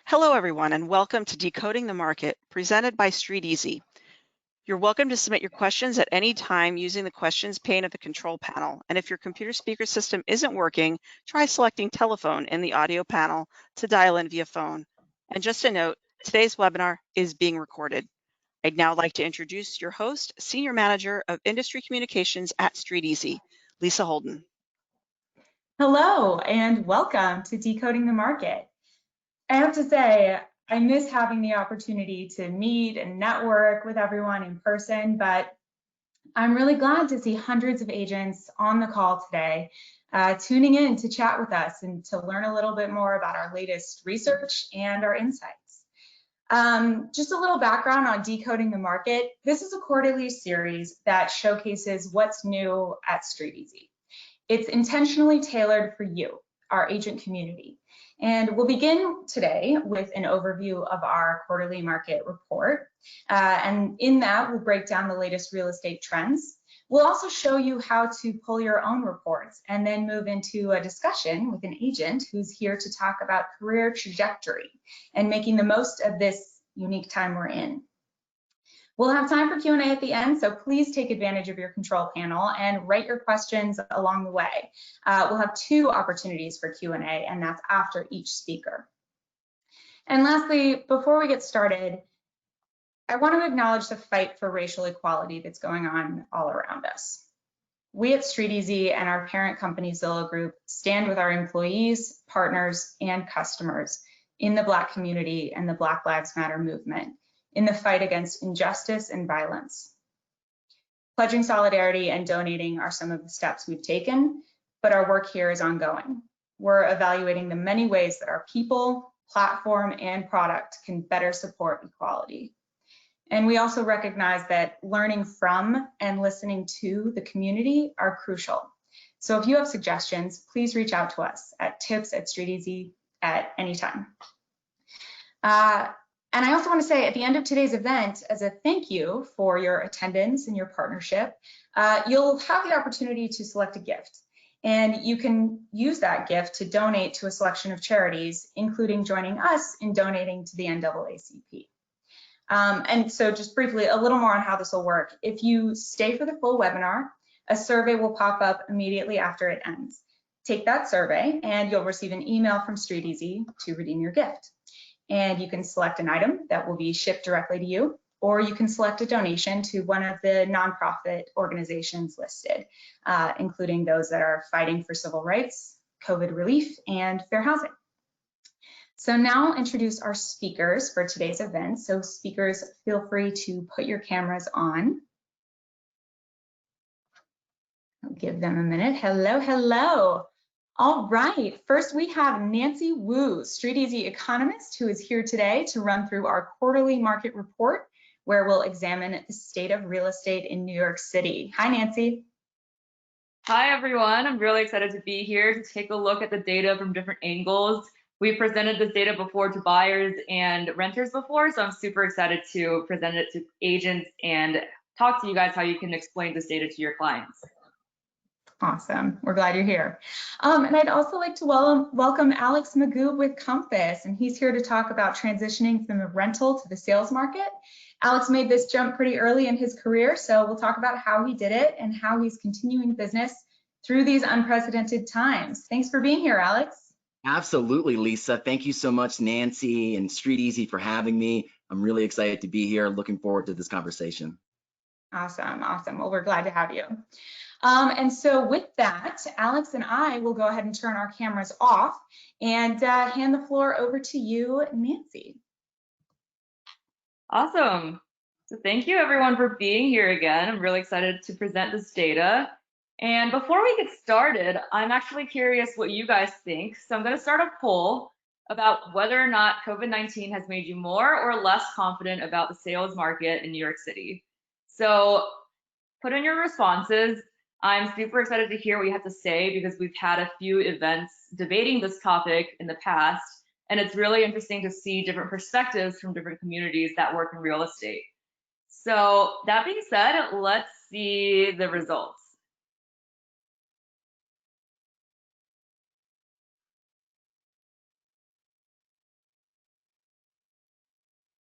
Hello, everyone, and welcome to Decoding the Market, presented by StreetEasy. You're welcome to submit your questions at any time using the questions pane of the control panel. And if your computer speaker system isn't working, try selecting telephone in the audio panel to dial in via phone. And just a note, today's webinar is being recorded. I'd now like to introduce your host, Senior Manager of Industry Communications at StreetEasy, Lisa Holden. Hello, and welcome to Decoding the Market. I have to say, I miss having the opportunity to meet and network with everyone in person, but I'm really glad to see hundreds of agents on the call today, tuning in to chat with us and to learn a little bit more about our latest research and our insights. Just a little background on Decoding the Market. This is a quarterly series that showcases what's new at StreetEasy. It's intentionally tailored for you, our agent community. And we'll begin today with an overview of our quarterly market report. And in that, we'll break down the latest real estate trends. We'll also show you how to pull your own reports and then move into a discussion with an agent who's here to talk about career trajectory and making the most of this unique time we're in. We'll have time for Q&A at the end, so please take advantage of your control panel and write your questions along the way. We'll have 2 opportunities for Q&A, and that's after each speaker. And lastly, before we get started, I want to acknowledge the fight for racial equality that's going on all around us. We at StreetEasy and our parent company Zillow Group stand with our employees, partners, and customers in the Black community and the Black Lives Matter movement in the fight against injustice and violence. Pledging solidarity and donating are some of the steps we've taken, but our work here is ongoing. We're evaluating the many ways that our people, platform, and product can better support equality. And we also recognize that learning from and listening to the community are crucial. So if you have suggestions, please reach out to us at tips@StreetEasy at any time. And I also want to say at the end of today's event, as a thank you for your attendance and your partnership, you'll have the opportunity to select a gift. And you can use that gift to donate to a selection of charities, including joining us in donating to the NAACP. And so just briefly, a little more on how this will work. If you stay for the full webinar, a survey will pop up immediately after it ends. Take that survey and you'll receive an email from StreetEasy to redeem your gift. And you can select an item that will be shipped directly to you, or you can select a donation to one of the nonprofit organizations listed, including those that are fighting for civil rights, COVID relief, and fair housing. So now I'll introduce our speakers for today's event. So speakers, feel free to put your cameras on. I'll give them a minute. Hello, hello. All right, first we have Nancy Wu, StreetEasy economist, who is here today to run through our quarterly market report, where we'll examine the state of real estate in New York City. Hi, Nancy. Hi, everyone. I'm really excited to be here to take a look at the data from different angles. We presented this data before to buyers and renters before, so I'm super excited to present it to agents and talk to you guys how you can explain this data to your clients. Awesome. We're glad you're here. And I'd also like to welcome Alex Magoo with Compass, and he's here to talk about transitioning from the rental to the sales market. Alex made this jump pretty early in his career, so we'll talk about how he did it and how he's continuing business through these unprecedented times. Thanks for being here, Alex. Absolutely, Lisa. Thank you so much, Nancy and StreetEasy, for having me. I'm really excited to be here. Looking forward to this conversation. Awesome, awesome. Well, we're glad to have you. And so with that, Alex and I will go ahead and turn our cameras off and hand the floor over to you, Nancy. Awesome. So thank you everyone for being here again. I'm really excited to present this data. And before we get started, I'm actually curious what you guys think. So I'm going to start a poll about whether or not COVID-19 has made you more or less confident about the sales market in New York City. So put in your responses. I'm super excited to hear what you have to say because we've had a few events debating this topic in the past, and it's really interesting to see different perspectives from different communities that work in real estate. So that being said, let's see the results.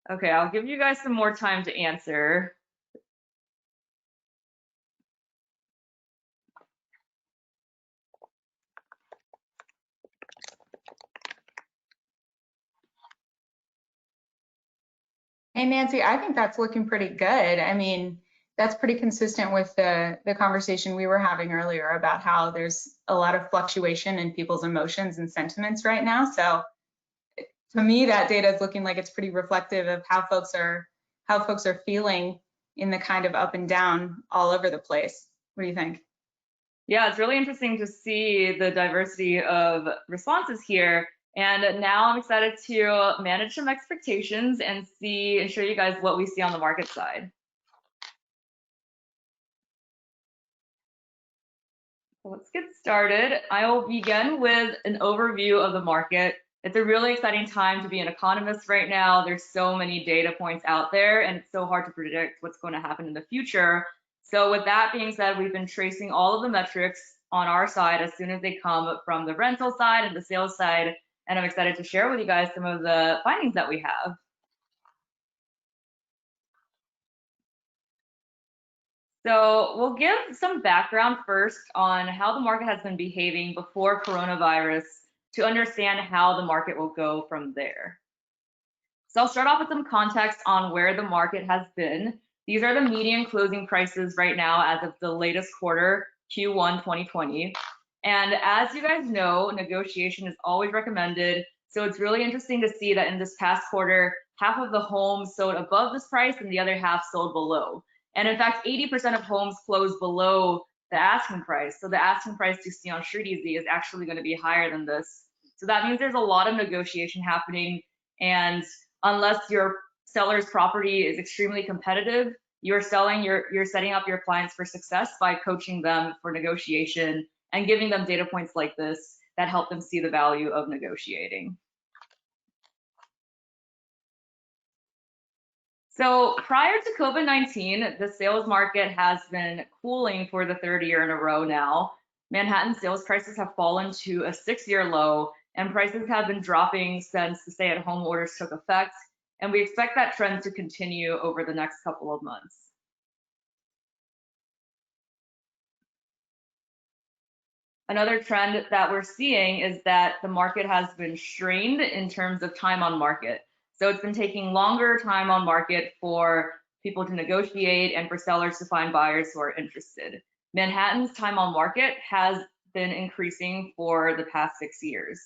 Okay, I'll give you guys some more time to answer. Hey, Nancy, I think that's looking pretty good. I mean, that's pretty consistent with the conversation we were having earlier about how there's a lot of fluctuation in people's emotions and sentiments right now. So to me, that data is looking like it's pretty reflective of how folks are feeling in the kind of up and down all over the place. What do you think? Yeah, it's really interesting to see the diversity of responses here. And now I'm excited to manage some expectations and show you guys what we see on the market side. So let's get started. I will begin with an overview of the market. It's a really exciting time to be an economist right now. There's so many data points out there, and it's so hard to predict what's going to happen in the future. So with that being said, we've been tracing all of the metrics on our side as soon as they come from the rental side and the sales side, and I'm excited to share with you guys some of the findings that we have. So we'll give some background first on how the market has been behaving before coronavirus to understand how the market will go from there. So I'll start off with some context on where the market has been. These are the median closing prices right now as of the latest quarter, Q1 2020. And as you guys know, negotiation is always recommended. So it's really interesting to see that in this past quarter, half of the homes sold above this price and the other half sold below. And in fact, 80% of homes closed below the asking price. So the asking price you see on StreetEasy is actually going to be higher than this. So that means there's a lot of negotiation happening. And unless your seller's property is extremely competitive, you're setting up your clients for success by coaching them for negotiation and giving them data points like this that help them see the value of negotiating. So prior to COVID-19, the sales market has been cooling for the third year in a row now. Manhattan sales prices have fallen to a 6-year low, and prices have been dropping since the stay-at-home orders took effect, and we expect that trend to continue over the next couple of months. Another trend that we're seeing is that the market has been strained in terms of time on market. So it's been taking longer time on market for people to negotiate and for sellers to find buyers who are interested. Manhattan's time on market has been increasing for the past 6 years.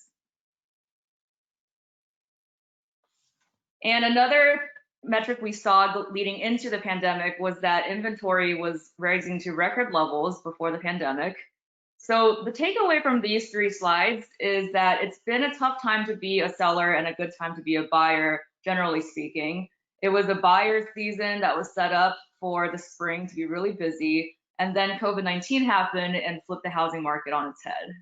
And another metric we saw leading into the pandemic was that inventory was rising to record levels before the pandemic. So the takeaway from these 3 slides is that it's been a tough time to be a seller and a good time to be a buyer, generally speaking. It was a buyer's season that was set up for the spring to be really busy, and then COVID-19 happened and flipped the housing market on its head.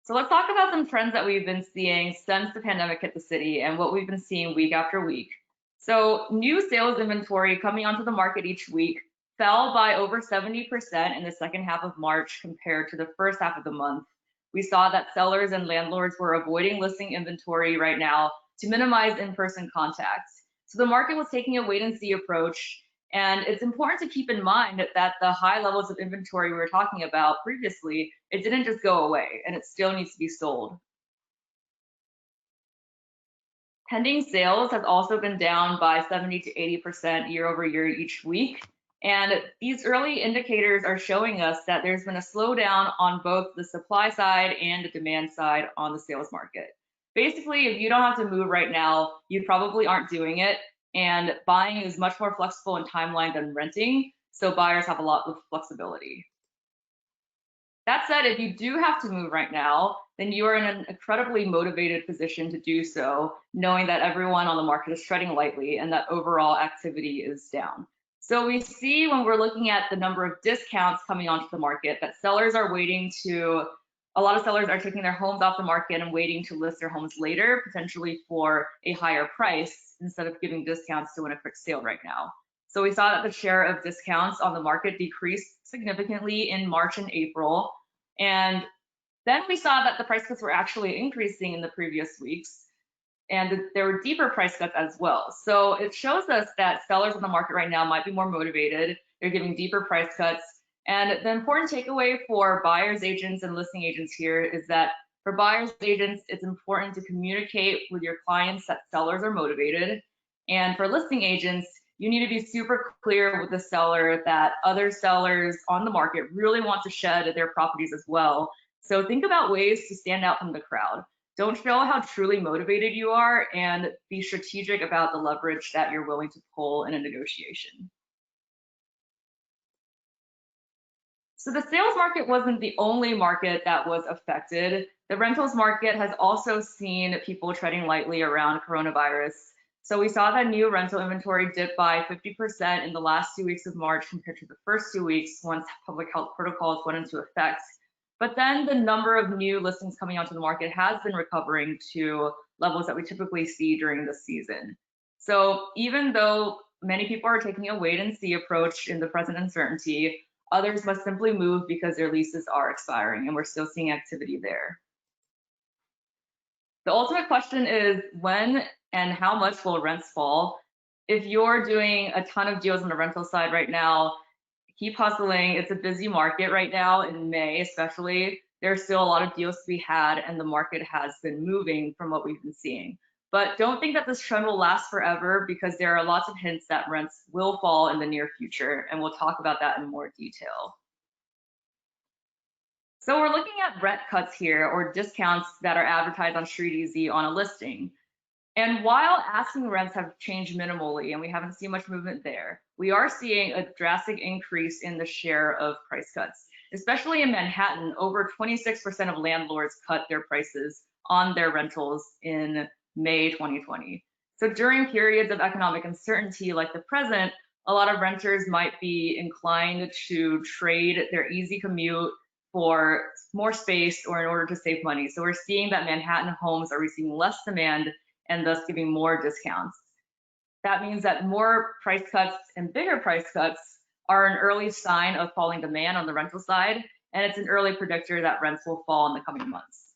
So let's talk about some trends that we've been seeing since the pandemic hit the city and what we've been seeing week after week. So new sales inventory coming onto the market each week fell by over 70% in the second half of March compared to the first half of the month. We saw that sellers and landlords were avoiding listing inventory right now to minimize in-person contacts. So the market was taking a wait and see approach. And it's important to keep in mind that the high levels of inventory we were talking about previously, it didn't just go away and it still needs to be sold. Pending sales has also been down by 70 to 80% year over year each week. And these early indicators are showing us that there's been a slowdown on both the supply side and the demand side on the sales market. Basically, if you don't have to move right now, you probably aren't doing it. And buying is much more flexible in timeline than renting, so buyers have a lot of flexibility. That said, if you do have to move right now, then you are in an incredibly motivated position to do so, knowing that everyone on the market is treading lightly and that overall activity is down. So we see when we're looking at the number of discounts coming onto the market that a lot of sellers are taking their homes off the market and waiting to list their homes later, potentially for a higher price instead of giving discounts to win a quick sale right now. So we saw that the share of discounts on the market decreased significantly in March and April. And then we saw that the price cuts were actually increasing in the previous weeks. and there were deeper price cuts as well. So it shows us that sellers on the market right now might be more motivated. They're giving deeper price cuts. And the important takeaway for buyers agents and listing agents here is that for buyers agents, it's important to communicate with your clients that sellers are motivated. And for listing agents, you need to be super clear with the seller that other sellers on the market really want to shed their properties as well. So think about ways to stand out from the crowd. Don't show how truly motivated you are, and be strategic about the leverage that you're willing to pull in a negotiation. So the sales market wasn't the only market that was affected. The rentals market has also seen people treading lightly around coronavirus. So we saw that new rental inventory dip by 50% in the last 2 weeks of March compared to the first 2 weeks once public health protocols went into effect. But then the number of new listings coming onto the market has been recovering to levels that we typically see during the season. So even though many people are taking a wait and see approach in the present uncertainty, others must simply move because their leases are expiring, and we're still seeing activity there. The ultimate question is, when and how much will rents fall? If you're doing a ton of deals on the rental side right now, keep hustling. It's a busy market right now in May, especially. There's still a lot of deals to be had, and the market has been moving from what we've been seeing. But don't think that this trend will last forever, because there are lots of hints that rents will fall in the near future, and we'll talk about that in more detail. So we're looking at rent cuts here, or discounts that are advertised on StreetEasy on a listing. And while asking rents have changed minimally and we haven't seen much movement there, we are seeing a drastic increase in the share of price cuts. Especially in Manhattan, over 26% of landlords cut their prices on their rentals in May 2020. So during periods of economic uncertainty like the present, a lot of renters might be inclined to trade their easy commute for more space or in order to save money. So we're seeing that Manhattan homes are receiving less demand and thus giving more discounts. That means that more price cuts and bigger price cuts are an early sign of falling demand on the rental side, and it's an early predictor that rents will fall in the coming months.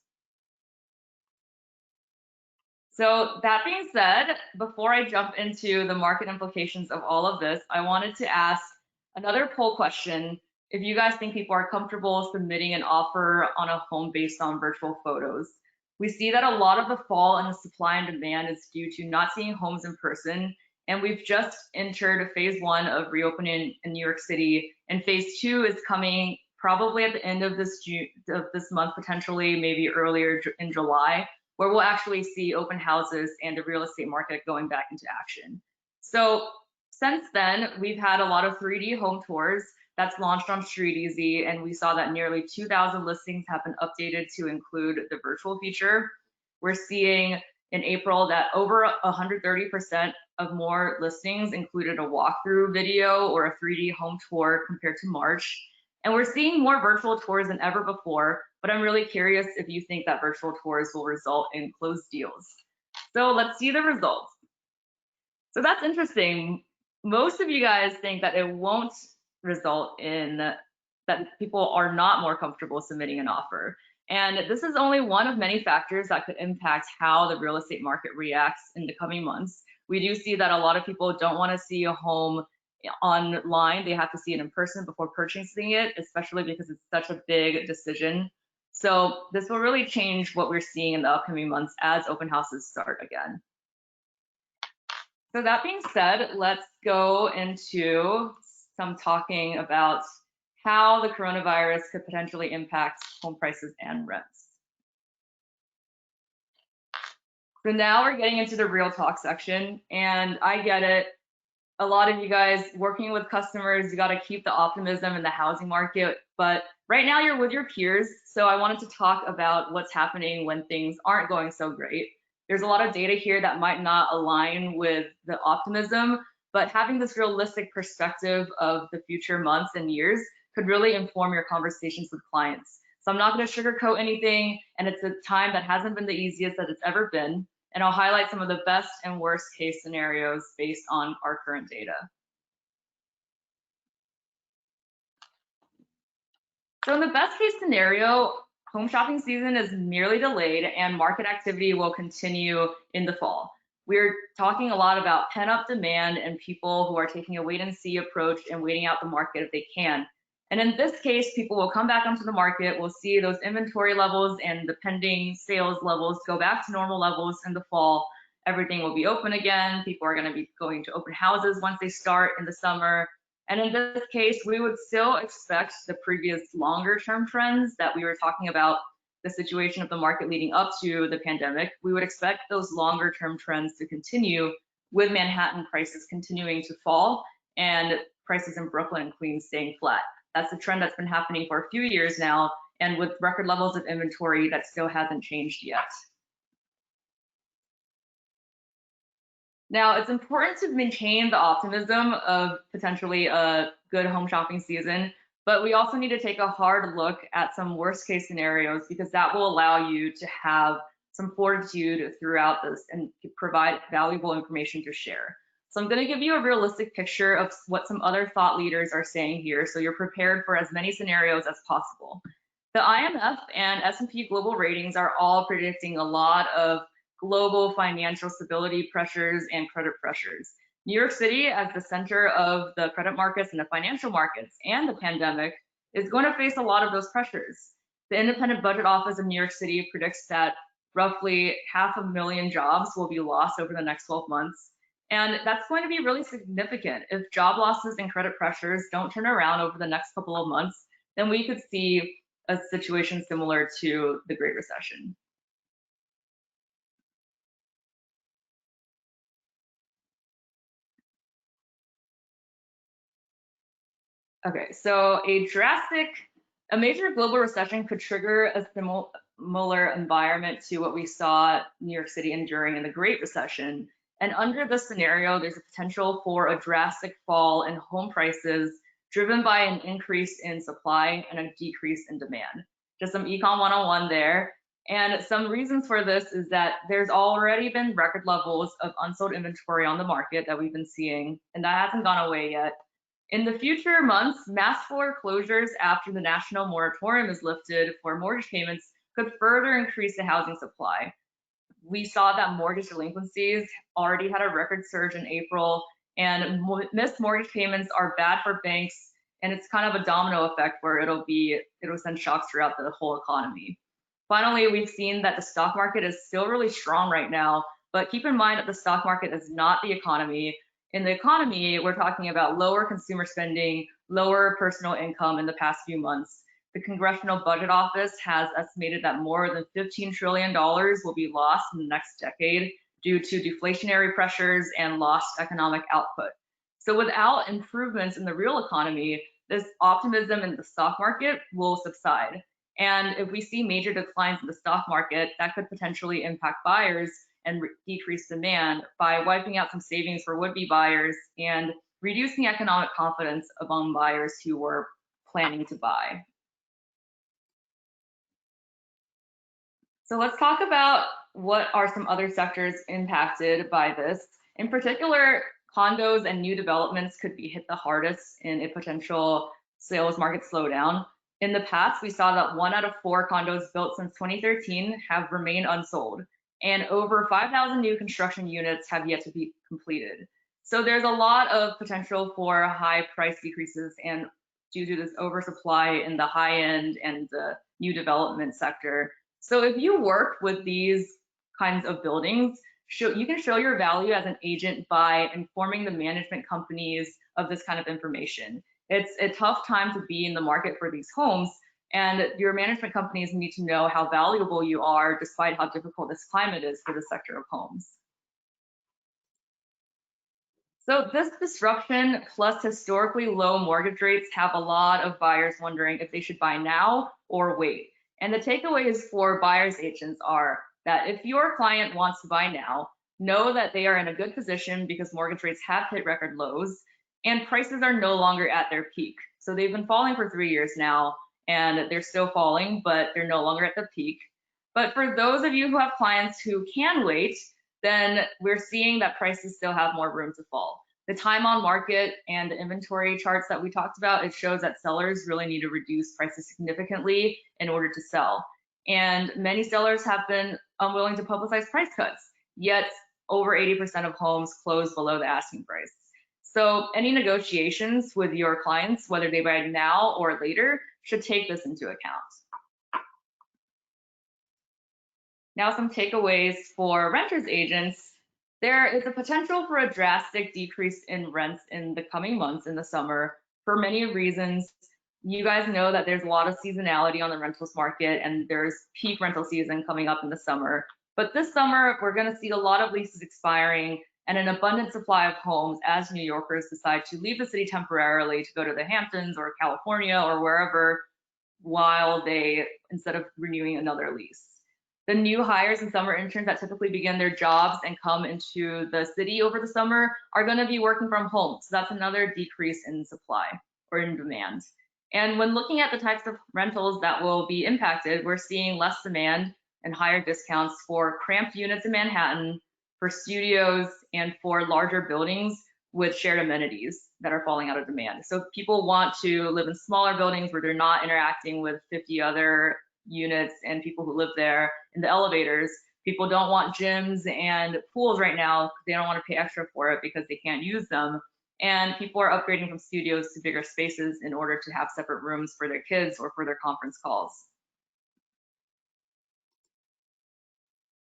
So that being said, before I jump into the market implications of all of this, I wanted to ask another poll question. If you guys think people are comfortable submitting an offer on a home based on virtual photos. We see that a lot of the fall in the supply and demand is due to not seeing homes in person, and we've just entered phase 1 of reopening in New York City, and phase 2 is coming probably at the end of this month, potentially maybe earlier in July, where we'll actually see open houses and the real estate market going back into action. So since then, we've had a lot of 3D home tours that's launched on StreetEasy, and we saw that nearly 2,000 listings have been updated to include the virtual feature. We're seeing in April that over 130% of more listings included a walkthrough video or a 3D home tour compared to March. And we're seeing more virtual tours than ever before, but I'm really curious if you think that virtual tours will result in closed deals. So let's see the results. So that's interesting. Most of you guys think that it won't result in that people are not more comfortable submitting an offer. And this is only one of many factors that could impact how the real estate market reacts in the coming months. We do see that a lot of people don't want to see a home online. They have to see it in person before purchasing it, especially because it's such a big decision. So this will really change what we're seeing in the upcoming months as open houses start again. So that being said, let's go into some talking about how the coronavirus could potentially impact home prices and rents. So now we're getting into the real talk section, and I get it. A lot of you guys working with customers, you got to keep the optimism in the housing market, but right now you're with your peers. So I wanted to talk about what's happening when things aren't going so great. There's a lot of data here that might not align with the optimism, but having this realistic perspective of the future months and years could really inform your conversations with clients. So I'm not going to sugarcoat anything, and it's a time that hasn't been the easiest that it's ever been. And I'll highlight some of the best and worst case scenarios based on our current data. So in the best case scenario, home shopping season is merely delayed and market activity will continue in the fall. We're talking a lot about pent-up demand and people who are taking a wait-and-see approach and waiting out the market if they can. And in this case, people will come back onto the market, we'll see those inventory levels and the pending sales levels go back to normal levels in the fall. Everything will be open again. People are going to be going to open houses once they start in the summer. And in this case, we would still expect the previous longer term trends that we were talking about, the situation of the market leading up to the pandemic. We would expect those longer term trends to continue, with Manhattan prices continuing to fall and prices in Brooklyn and Queens staying flat. That's a trend that's been happening for a few years now, and with record levels of inventory, that still hasn't changed yet. Now, it's important to maintain the optimism of potentially a good home shopping season, but we also need to take a hard look at some worst case scenarios, because that will allow you to have some fortitude throughout this and provide valuable information to share. So I'm going to give you a realistic picture of what some other thought leaders are saying here, so you're prepared for as many scenarios as possible. The IMF and S&P Global Ratings are all predicting a lot of global financial stability pressures and credit pressures. New York City, as the center of the credit markets and the financial markets and the pandemic, is going to face a lot of those pressures. The Independent Budget Office of New York City predicts that roughly 500,000 jobs will be lost over the next 12 months. And that's going to be really significant. If job losses and credit pressures don't turn around over the next couple of months, then we could see a situation similar to the Great Recession. Okay, so a major global recession could trigger a similar environment to what we saw New York City enduring in the Great Recession. And under this scenario, there's a potential for a drastic fall in home prices driven by an increase in supply and a decrease in demand. Just some econ 101 there. And some reasons for this is that there's already been record levels of unsold inventory on the market that we've been seeing, and that hasn't gone away yet. In the future months, mass foreclosures after the national moratorium is lifted for mortgage payments could further increase the housing supply. We saw that mortgage delinquencies already had a record surge in April, and missed mortgage payments are bad for banks, and it's kind of a domino effect where it'll send shocks throughout the whole economy. Finally, we've seen that the stock market is still really strong right now, but keep in mind that the stock market is not the economy. In the economy, we're talking about lower consumer spending, lower personal income in the past few months. The Congressional Budget Office has estimated that more than $15 trillion will be lost in the next decade due to deflationary pressures and lost economic output. So without improvements in the real economy, this optimism in the stock market will subside. And if we see major declines in the stock market, that could potentially impact buyers and decrease demand by wiping out some savings for would-be buyers and reducing economic confidence among buyers who were planning to buy. So let's talk about what are some other sectors impacted by this. In particular, condos and new developments could be hit the hardest in a potential sales market slowdown. In the past, we saw that 1 out of 4 condos built since 2013 have remained unsold, and over 5,000 new construction units have yet to be completed. So there's a lot of potential for high price decreases, and due to this oversupply in the high end and the new development sector. So if you work with these kinds of buildings, you can show your value as an agent by informing the management companies of this kind of information. It's a tough time to be in the market for these homes, and your management companies need to know how valuable you are despite how difficult this climate is for the sector of homes. So this disruption plus historically low mortgage rates have a lot of buyers wondering if they should buy now or wait. And the takeaways for buyers agents are that if your client wants to buy now, know that they are in a good position because mortgage rates have hit record lows and prices are no longer at their peak. So they've been falling for 3 years now and they're still falling, but they're no longer at the peak. But for those of you who have clients who can wait, then we're seeing that prices still have more room to fall. The time on market and the inventory charts that we talked about, it shows that sellers really need to reduce prices significantly in order to sell. And many sellers have been unwilling to publicize price cuts, yet over 80% of homes close below the asking price. So any negotiations with your clients, whether they buy now or later, should take this into account. Now, some takeaways for renters agents. There is a potential for a drastic decrease in rents in the coming months in the summer for many reasons. You guys know that there's a lot of seasonality on the rentals market, and there's peak rental season coming up in the summer. But this summer, we're going to see a lot of leases expiring and an abundant supply of homes as New Yorkers decide to leave the city temporarily to go to the Hamptons or California or wherever, while they, instead of renewing another lease. The new hires and summer interns that typically begin their jobs and come into the city over the summer are going to be working from home. So that's another decrease in supply or in demand. And when looking at the types of rentals that will be impacted, we're seeing less demand and higher discounts for cramped units in Manhattan, for studios, and for larger buildings with shared amenities that are falling out of demand. So people want to live in smaller buildings where they're not interacting with 50 other units and people who live there in the elevators. People don't want gyms and pools right now. They don't want to pay extra for it because they can't use them. And people are upgrading from studios to bigger spaces in order to have separate rooms for their kids or for their conference calls.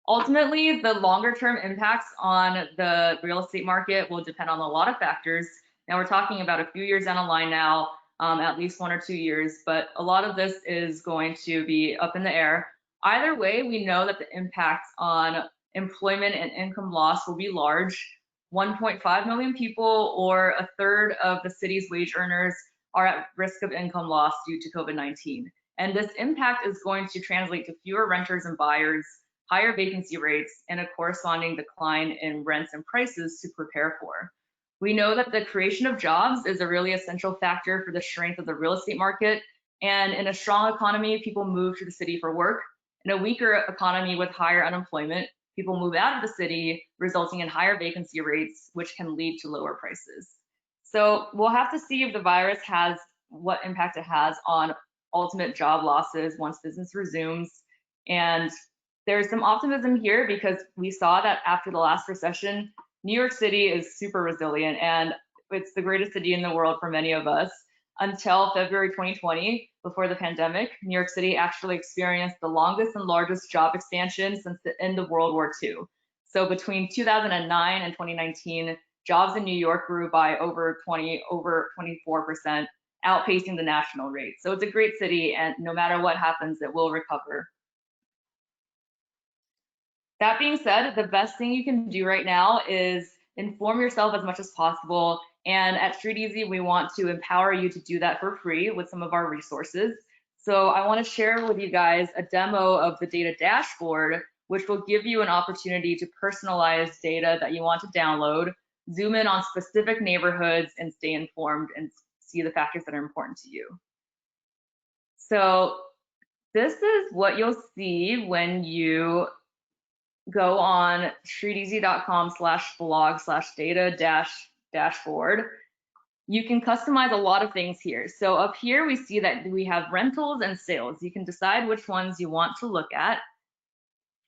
Ultimately, the longer term impacts on the real estate market will depend on a lot of factors. Now we're talking about a few years down the line now, at least 1 or 2 years, but a lot of this is going to be up in the air. Either way, we know that the impact on employment and income loss will be large. 1.5 million people, or a third of the city's wage earners, are at risk of income loss due to COVID-19. And this impact is going to translate to fewer renters and buyers, higher vacancy rates, and a corresponding decline in rents and prices to prepare for. We know that the creation of jobs is a really essential factor for the strength of the real estate market. And in a strong economy, people move to the city for work. In a weaker economy with higher unemployment, people move out of the city, resulting in higher vacancy rates, which can lead to lower prices. So we'll have to see if the virus has what impact it has on ultimate job losses once business resumes. And there's some optimism here because we saw that after the last recession, New York City is super resilient, and it's the greatest city in the world for many of us. Until February 2020, before the pandemic, New York City actually experienced the longest and largest job expansion since the end of World War II. So between 2009 and 2019, jobs in New York grew by over 24%, outpacing the national rate. So it's a great city, and no matter what happens, it will recover. That being said, the best thing you can do right now is inform yourself as much as possible. And at StreetEasy, we want to empower you to do that for free with some of our resources. So I want to share with you guys a demo of the data dashboard, which will give you an opportunity to personalize data that you want to download, zoom in on specific neighborhoods, and stay informed and see the factors that are important to you. So this is what you'll see when you go on streeteasy.com/blog/data-dashboard. You can customize a lot of things here. So up here, we see that we have rentals and sales. You can decide which ones you want to look at.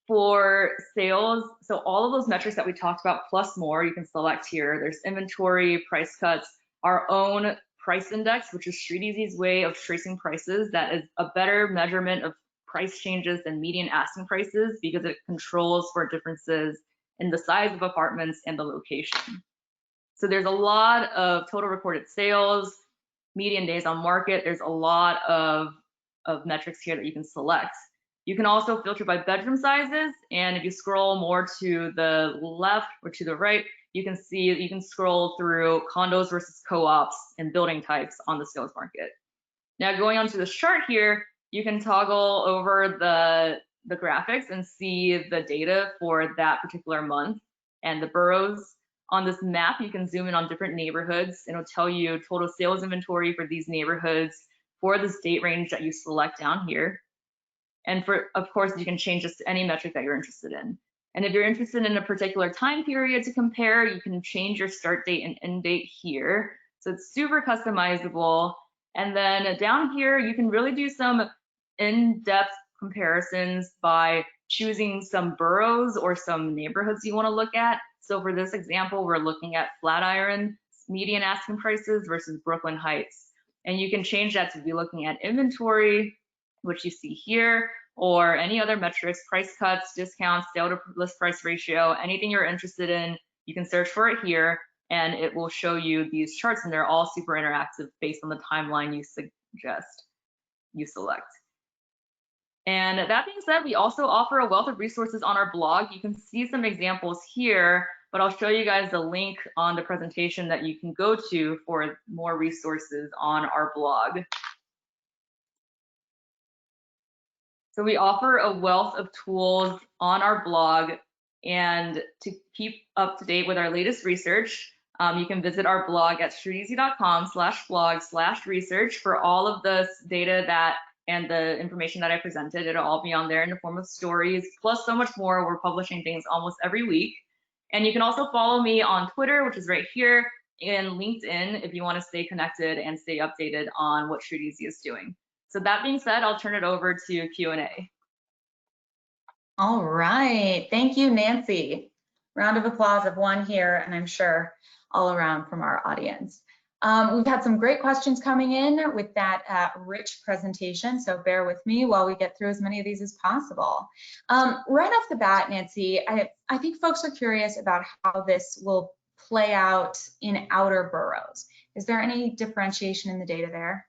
For sales, so all of those metrics that we talked about plus more, you can select here. There's inventory, price cuts, our own price index, which is StreetEasy's way of tracing prices. That is a better measurement of price changes than median asking prices because it controls for differences in the size of apartments and the location. So there's a lot of total recorded sales, median days on market. There's a lot of metrics here that you can select. You can also filter by bedroom sizes, and if you scroll more to the left or to the right, you can see you can scroll through condos versus co-ops and building types on the sales market. Now going on to this chart here, you can toggle over the graphics and see the data for that particular month and the boroughs. On this map, you can zoom in on different neighborhoods, and it'll tell you total sales inventory for these neighborhoods for this date range that you select down here. And of course, you can change this to any metric that you're interested in. And if you're interested in a particular time period to compare, you can change your start date and end date here. So it's super customizable. And then down here, you can really do some in-depth comparisons by choosing some boroughs or some neighborhoods you want to look at. So for this example, we're looking at Flatiron median asking prices versus Brooklyn Heights. And you can change that to be looking at inventory, which you see here, or any other metrics, price cuts, discounts, sale to list price ratio, anything you're interested in, you can search for it here, and it will show you these charts, and they're all super interactive based on the timeline you select. And that being said, we also offer a wealth of resources on our blog. You can see some examples here, but I'll show you guys the link on the presentation that you can go to for more resources on our blog. So we offer a wealth of tools on our blog, and to keep up to date with our latest research, you can visit our blog at streeteasy.com/blog/research for all of this data and the information that I presented. It'll all be on there in the form of stories, plus so much more. We're publishing things almost every week. And you can also follow me on Twitter, which is right here, and LinkedIn if you want to stay connected and stay updated on what StreetEasy is doing. So that being said, I'll turn it over to Q&A. All right, thank you, Nancy. Round of applause of one here, and I'm sure all around from our audience. We've had some great questions coming in with that rich presentation, so bear with me while we get through as many of these as possible. Right off the bat, Nancy, I think folks are curious about how this will play out in outer boroughs. Is there any differentiation in the data there?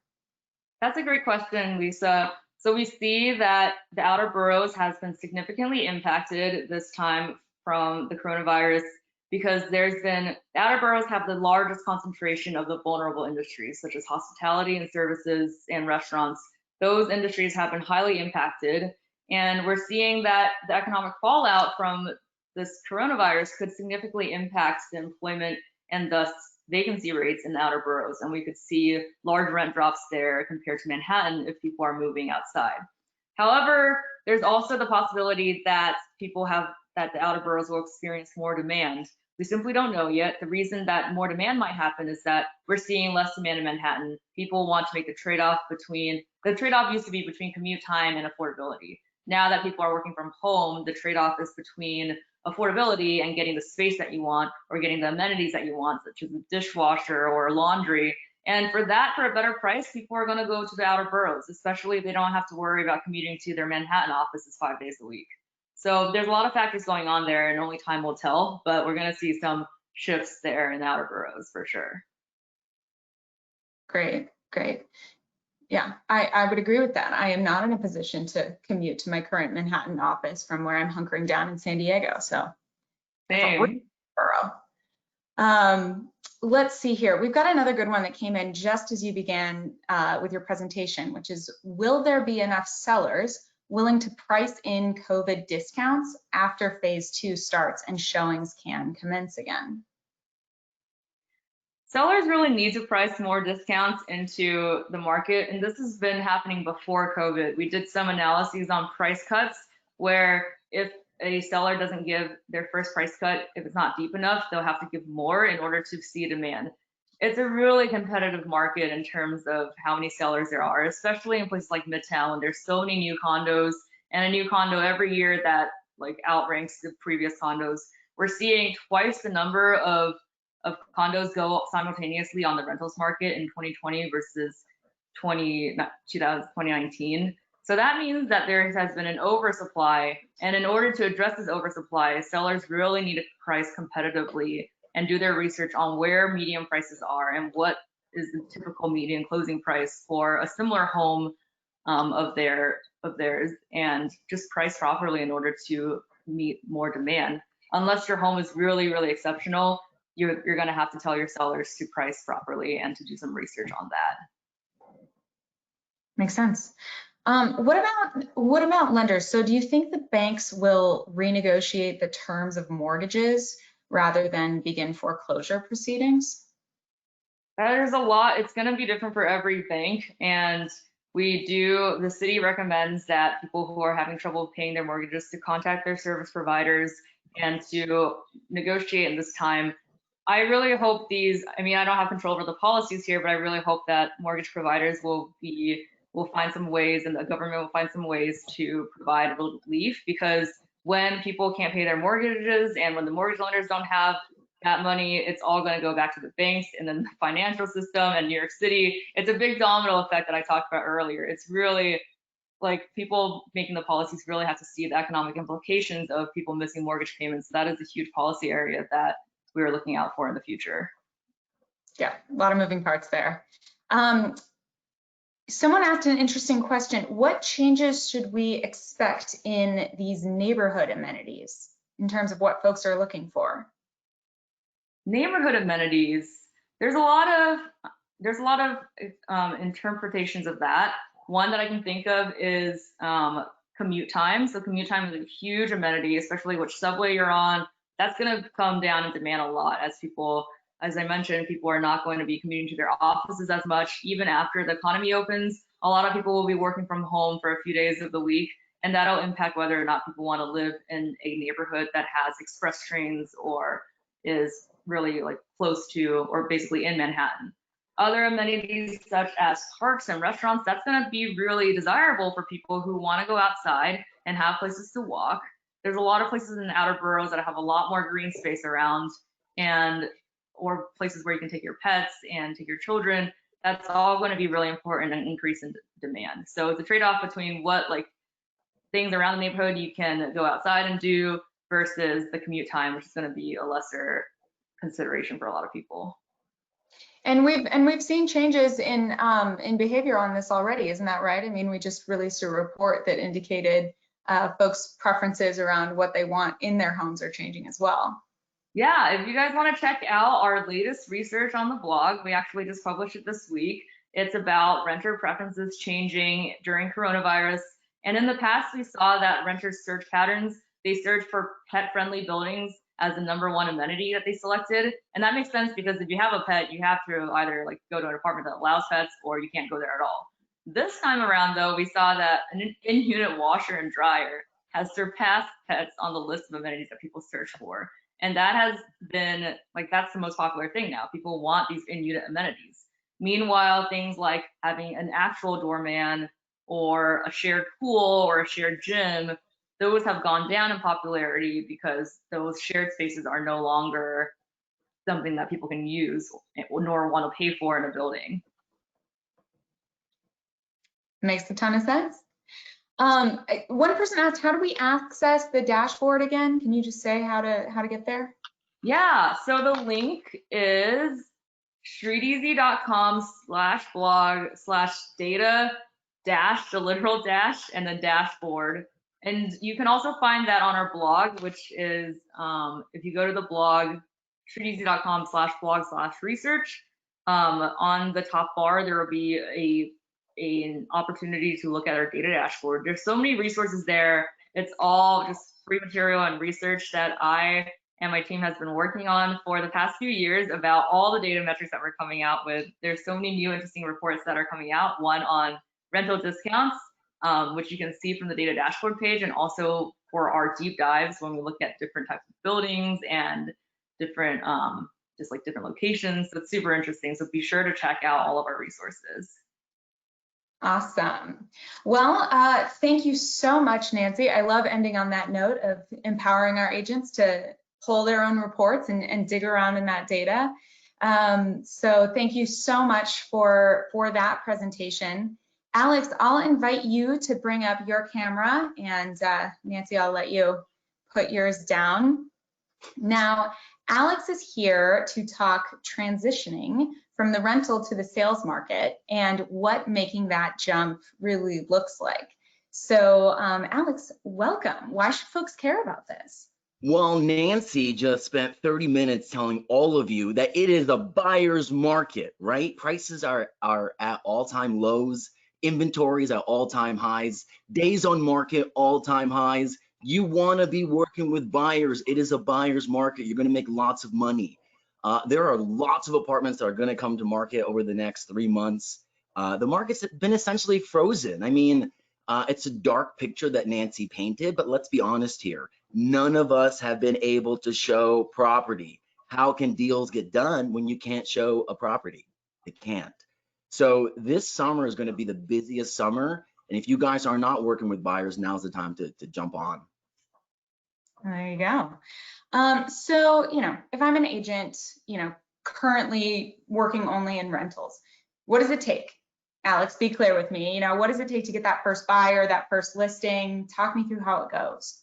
That's a great question, Lisa. So we see that the outer boroughs has been significantly impacted this time from the coronavirus, because the outer boroughs have the largest concentration of the vulnerable industries, such as hospitality and services and restaurants. Those industries have been highly impacted, and we're seeing that the economic fallout from this coronavirus could significantly impact the employment and thus vacancy rates in the outer boroughs, and we could see large rent drops there compared to Manhattan if people are moving outside. However, there's also the possibility that the outer boroughs will experience more demand. We simply don't know yet. The reason that more demand might happen is that we're seeing less demand in Manhattan. People want to make the trade-off used to be between commute time and affordability. Now that people are working from home, the trade-off is between affordability and getting the space that you want, or getting the amenities that you want, such as a dishwasher or laundry. And for a better price, people are going to go to the outer boroughs, especially if they don't have to worry about commuting to their Manhattan offices 5 days a week. So there's a lot of factors going on there, and only time will tell, but we're going to see some shifts there in the outer boroughs for sure. Great, great. Yeah, I would agree with that. I am not in a position to commute to my current Manhattan office from where I'm hunkering down in San Diego. So Same. Borough. Let's see here. We've got another good one that came in just as you began with your presentation, which is, will there be enough sellers willing to price in COVID discounts after phase 2 starts and showings can commence again? Sellers really need to price more discounts into the market, and this has been happening before COVID. We did some analyses on price cuts, where if a seller doesn't give their first price cut, if it's not deep enough, they'll have to give more in order to see demand. It's a really competitive market in terms of how many sellers there are, especially in places like Midtown, when there's so many new condos, and a new condo every year that outranks the previous condos. We're seeing twice the number of condos go simultaneously on the rentals market in 2020 versus 2019. So that means that there has been an oversupply, and in order to address this oversupply, sellers really need to price competitively and do their research on where median prices are and what is the typical median closing price for a similar home of theirs, and just price properly in order to meet more demand. Unless your home is really, really exceptional, you're going to have to tell your sellers to price properly and to do some research on that. Makes sense. What about lenders? So do you think the banks will renegotiate the terms of mortgages rather than begin foreclosure proceedings? There's a lot. It's going to be different for every bank, and the city recommends that people who are having trouble paying their mortgages to contact their service providers and to negotiate in this time. I really hope I don't have control over the policies here, but I really hope that mortgage providers will be will find some ways, and the government will find some ways to provide relief, because when people can't pay their mortgages and when the mortgage lenders don't have that money, it's all going to go back to the banks and then the financial system and New York City. It's a big domino effect that I talked about earlier. It's really like people making the policies really have to see the economic implications of people missing mortgage payments. That is a huge policy area that we are looking out for in the future. Yeah, a lot of moving parts there. Someone asked an interesting question. What changes should we expect in these neighborhood amenities in terms of what folks are looking for? Neighborhood amenities, there's a lot of interpretations of that. One that I can think of is commute time. So commute time is a huge amenity, especially which subway you're on. That's going to come down in demand a lot as people, as I mentioned, people are not going to be commuting to their offices as much. Even after the economy opens, a lot of people will be working from home for a few days of the week, and that'll impact whether or not people want to live in a neighborhood that has express trains or is really like close to or basically in Manhattan. Other amenities such as parks and restaurants, that's going to be really desirable for people who want to go outside and have places to walk. There's a lot of places in the outer boroughs that have a lot more green space around, and or places where you can take your pets and take your children. That's all going to be really important and increase in demand. So it's a trade-off between what like things around the neighborhood you can go outside and do versus the commute time, which is going to be a lesser consideration for a lot of people. And we've seen changes in behavior on this already, isn't that right? I mean, we just released a report that indicated folks' preferences around what they want in their homes are changing as well. Yeah, if you guys want to check out our latest research on the blog, we actually just published it this week. It's about renter preferences changing during coronavirus. And in the past, we saw that renters' search patterns, they search for pet-friendly buildings as the #1 amenity that they selected. And that makes sense because if you have a pet, you have to either like go to an apartment that allows pets or you can't go there at all. This time around, though, we saw that an in-unit washer and dryer has surpassed pets on the list of amenities that people search for. And that has been like, that's the most popular thing now. People want these in-unit amenities. Meanwhile, things like having an actual doorman or a shared pool or a shared gym, those have gone down in popularity because those shared spaces are no longer something that people can use nor want to pay for in a building. Makes a ton of sense. One person asked, how do we access the dashboard again? Can you just say how to get there? Yeah, so the link is streeteasy.com/blog/data- the literal dash and then dashboard. And you can also find that on our blog, which is if you go to the blog, streeteasy.com/blog/research, on the top bar, there will be an opportunity to look at our data dashboard. There's so many resources there. It's all just free material and research that I and my team has been working on for the past few years about all the data metrics that we're coming out with. There's so many new interesting reports that are coming out, one on rental discounts, which you can see from the data dashboard page, and also for our deep dives when we look at different types of buildings and different different locations. So it's super interesting. So be sure to check out all of our resources. Awesome. Well, thank you so much, Nancy. I love ending on that note of empowering our agents to pull their own reports and dig around in that data. So thank you so much for that presentation. Alex, I'll invite you to bring up your camera, and Nancy, I'll let you put yours down. Now, Alex is here to talk transitioning from the rental to the sales market and what making that jump really looks like. So Alex, welcome. Why should folks care about this? Well, Nancy just spent 30 minutes telling all of you that it is a buyer's market, right? Prices are at all-time lows, inventories at all-time highs, days on market all-time highs. You want to be working with buyers. It is a buyer's market. You're going to make lots of money. There are lots of apartments that are going to come to market over the next 3 months. The market's been essentially frozen. I mean, it's a dark picture that Nancy painted, but let's be honest here. None of us have been able to show property. How can deals get done when you can't show a property? It can't. So this summer is going to be the busiest summer. And if you guys are not working with buyers, now's the time to jump on. There you go. So, if I'm an agent, currently working only in rentals, what does it take? Alex, be clear with me. What does it take to get that first buyer, that first listing? Talk me through how it goes.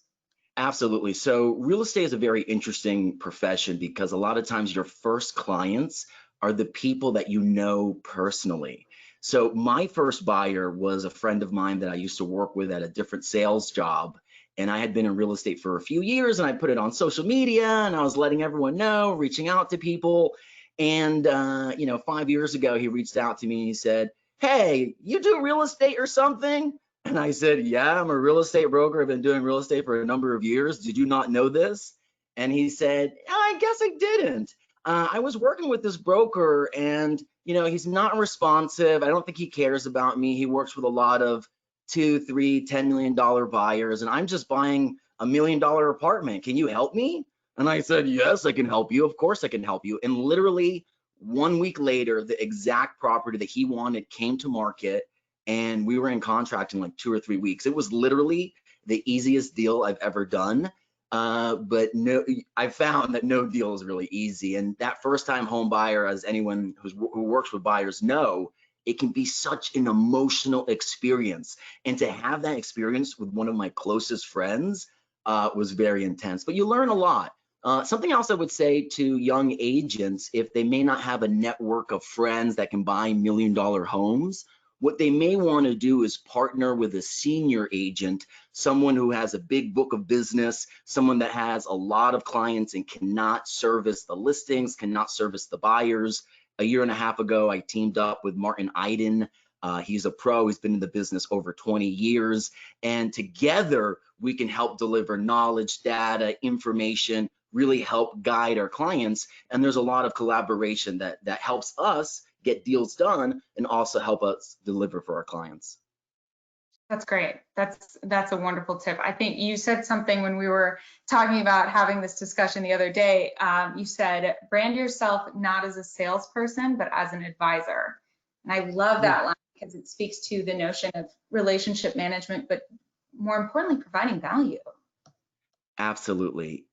Absolutely. So real estate is a very interesting profession because a lot of times your first clients are the people that you know personally. So my first buyer was a friend of mine that I used to work with at a different sales job. And I had been in real estate for a few years, and I put it on social media and I was letting everyone know, reaching out to people. And 5 years ago, he reached out to me and he said, "Hey, you do real estate or something?" And I said, "Yeah, I'm a real estate broker. I've been doing real estate for a number of years. Did you not know this?" And he said, "I guess I didn't. I was working with this broker and, he's not responsive. I don't think he cares about me. He works with a lot of 2, 3, $10 million buyers, and I'm just buying $1 million apartment. Can you help me?" And I said, "Yes, I can help you. Of course I can help you." And literally 1 week later, the exact property that he wanted came to market, and we were in contract in like 2 or 3 weeks. It was literally the easiest deal I've ever done. But no, I found that no deal is really easy. And that first time home buyer, as anyone who works with buyers know, it can be such an emotional experience. And to have that experience with one of my closest friends was very intense, but you learn a lot. Something else I would say to young agents, if they may not have a network of friends that can buy $1 million homes, what they may want to do is partner with a senior agent, someone who has a big book of business, someone that has a lot of clients and cannot service the listings, cannot service the buyers. A year and a half ago, I teamed up with Martin Iden. He's a pro. He's been in the business over 20 years. And together, we can help deliver knowledge, data, information, really help guide our clients. And there's a lot of collaboration that helps us get deals done and also help us deliver for our clients. That's great. That's a wonderful tip. I think you said something when we were talking about having this discussion the other day. You said, brand yourself not as a salesperson, but as an advisor. And I love that line because it speaks to the notion of relationship management, but more importantly, providing value. Absolutely.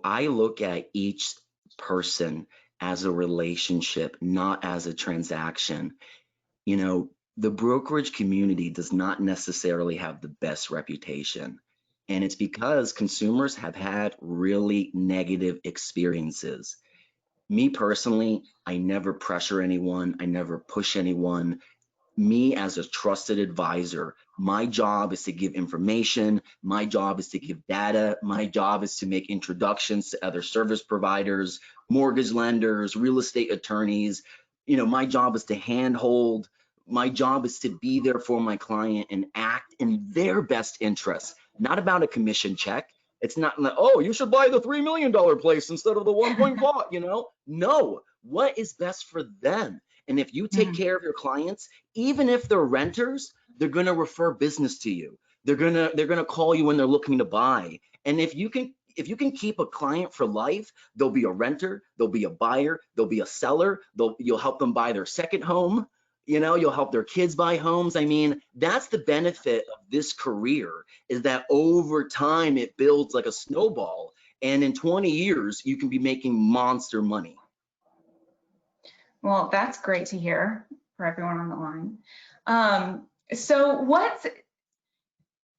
I look at each person as a relationship, not as a transaction. The brokerage community does not necessarily have the best reputation. And it's because consumers have had really negative experiences. Me personally, I never pressure anyone, I never push anyone. Me as a trusted advisor, my job is to give information, my job is to give data, my job is to make introductions to other service providers, mortgage lenders, real estate attorneys. My job is to handhold. My job is to be there for my client and act in their best interest, not about a commission check. It's not like, "Oh, you should buy the $3 million place instead of the 1.5, No, what is best for them? And if you take care of your clients, even if they're renters, they're going to refer business to you. They're going to call you when they're looking to buy. And if you can keep a client for life, they'll be a renter, they'll be a buyer, they'll be a seller, you'll help them buy their second home, you'll help their kids buy homes. I mean, that's the benefit of this career, is that over time it builds like a snowball. And in 20 years, you can be making monster money. Well, that's great to hear for everyone on the line.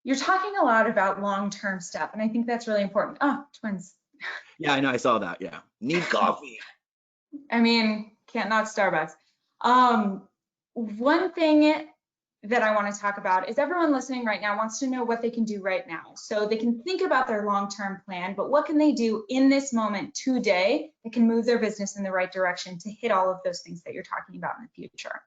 You're talking a lot about long-term stuff, and I think that's really important. Oh, twins. Yeah, I know, I saw that, yeah. Need coffee. I mean, can't knock Starbucks. One thing that I want to talk about is everyone listening right now wants to know what they can do right now. So they can think about their long-term plan, but what can they do in this moment today that can move their business in the right direction to hit all of those things that you're talking about in the future?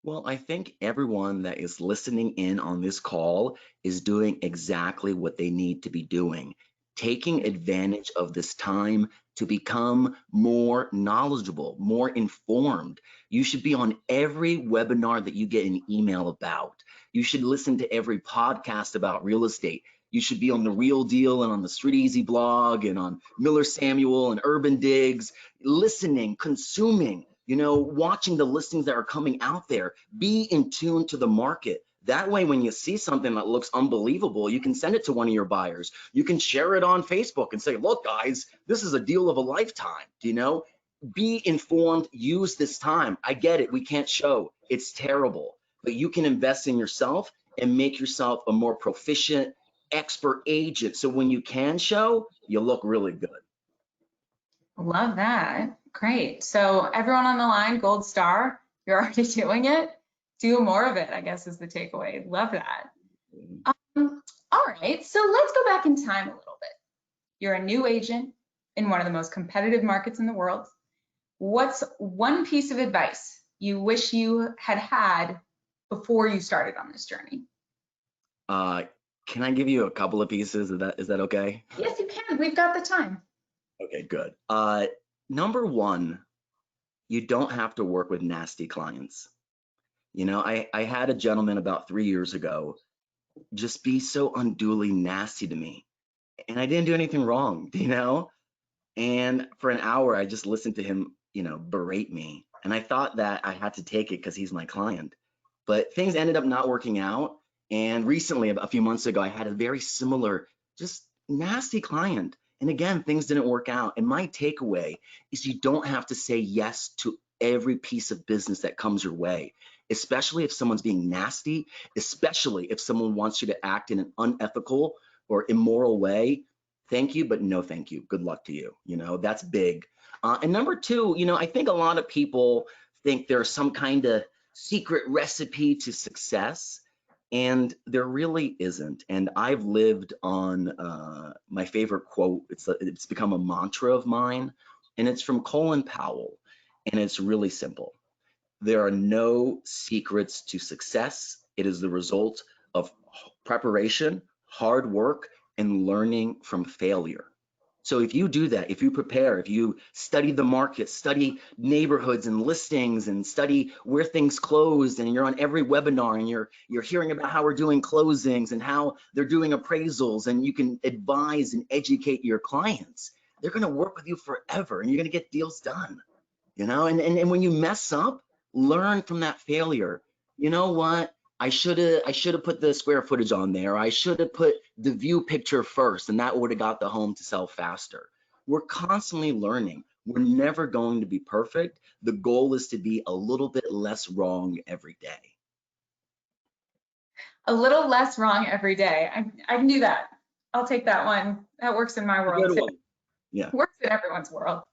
Well, I think everyone that is listening in on this call is doing exactly what they need to be doing, taking advantage of this time to become more knowledgeable, more informed. You should be on every webinar that you get an email about. You should listen to every podcast about real estate. You should be on The Real Deal and on the Street Easy blog and on Miller Samuel and Urban Digs, listening, consuming. you know, watching the listings that are coming out there. Be in tune to the market. That way, when you see something that looks unbelievable, you can send it to one of your buyers. You can share it on Facebook and say, look, guys, this is a deal of a lifetime. You know, be informed, use this time. I get it, we can't show, it's terrible, but you can invest in yourself and make yourself a more proficient, expert agent. So when you can show, you look really good. Love that. Great. So everyone on the line, gold star, you're already doing it. Do more of it, I guess, is the takeaway. Love that. All right, so let's go back in time a little bit. You're a new agent in one of the most competitive markets in the world. What's one piece of advice you wish you had had before you started on this journey? Can I give you a couple of pieces? Is that okay? Yes, you can. We've got the time. Okay, good. Number one, you don't have to work with nasty clients. You know, I had a gentleman about 3 years ago just be so unduly nasty to me, and I didn't do anything wrong, you know? And for an hour, I just listened to him, you know, berate me. And I thought that I had to take it because he's my client. But things ended up not working out. And recently, a few months ago, I had a very similar, just nasty client. And again, things didn't work out. And my takeaway is you don't have to say yes to every piece of business that comes your way, especially if someone's being nasty, especially if someone wants you to act in an unethical or immoral way. Thank you, but no thank you. Good luck to you. You know, that's big. And number two, you know, I think a lot of people think there's some kind of secret recipe to success, and there really isn't. And I've lived on my favorite quote. It's become a mantra of mine, and it's from Colin Powell, and it's really simple. There are no secrets to success. It is the result of preparation, hard work, and learning from failure. So if you do that, if you prepare, if you study the market, study neighborhoods and listings, and study where things closed, and you're on every webinar, and you're hearing about how we're doing closings and how they're doing appraisals, and you can advise and educate your clients, they're going to work with you forever, and you're going to get deals done. You know, and when you mess up, learn from that failure. You know what? I should have put the square footage on there. I should have put the view picture first, and that would have got the home to sell faster. We're constantly learning. We're never going to be perfect. The goal is to be a little bit less wrong every day. A little less wrong every day. I can do that. I'll take that one. That works in my world. Good one. Yeah. Works in everyone's world.